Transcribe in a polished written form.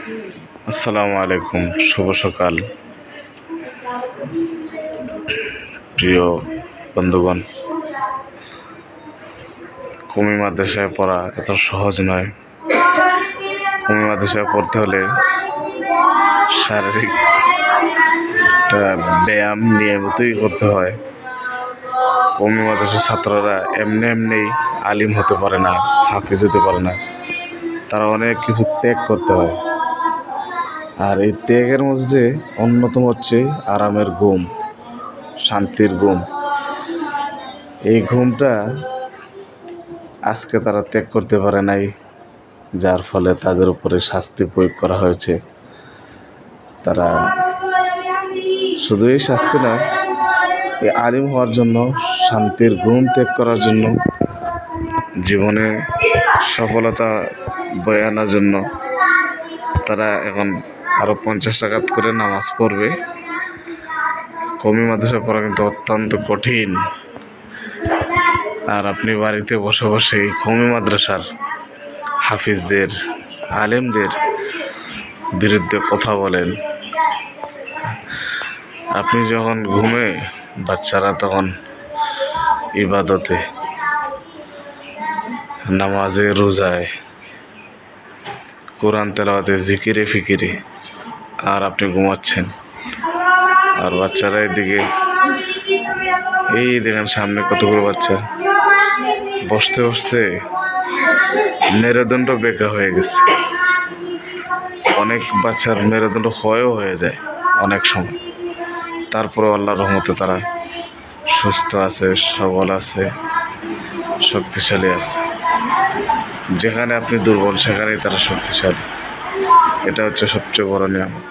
আসসালামু আলাইকুম, শুভ সকাল প্রিয় বন্ধুগণ। কওমি মাদ্রাসায় পড়া এত সহজ নয়। কওমি মাদ্রাসায় পড়তে হলে শারীরিক ব্যায়াম নিয়মিতই করতে হয়। কওমি মাদ্রাসার ছাত্ররা এমনি আলিম হতে পারে না, হাফিজ হতে পারে না। তারা অনেক কিছু ত্যাগ করতে হয়। আর এই ত্যাগের মধ্যে অন্যতম হচ্ছে আরামের ঘুম, শান্তির ঘুম। এই ঘুমটা আজকে তারা ত্যাগ করতে পারে নাই, যার ফলে তাদের উপরে শাস্তি প্রয়োগ করা হয়েছে। তারা শুধু এই শাস্তি না, এই আলিম হওয়ার জন্য, শান্তির ঘুম ত্যাগ করার জন্য, জীবনে সফলতা বয়ে আনার জন্য তারা এখন আরও 50 রাকাত করে নামাজ পড়বে। কওমি মাদ্রাসায় পড়া কিন্তু অত্যন্ত কঠিন। আর আপনি বাড়িতে বসে বসে এই কওমি মাদ্রাসার হাফিজদের, আলেমদের বিরুদ্ধে কথা বলেন। আপনি যখন ঘুমে, বাচ্চারা তখন ইবাদতে, নামাজে, রোজায়, কোরআন তেলাওয়াতে, জিকিরে ফিকিরে, আর আপনি ঘুমাচ্ছেন। আর বাচ্চারা এদিকে, এই দেখেন সামনে কতগুলো বাচ্চা বসতে বসতে মেরুদণ্ড বেঁকা হয়ে গেছে। অনেক বাচ্চার মেরুদণ্ড ক্ষয়ও হয়ে যায় অনেক সময়। তারপরে আল্লাহর রহমতে তারা সুস্থ আছে, সবল আছে, শক্তিশালী আছে। যেখানে আপনি দুর্বল সেখানেই তারা শক্তিশালী। এটা হচ্ছে সবচেয়ে বড় নিয়ামত।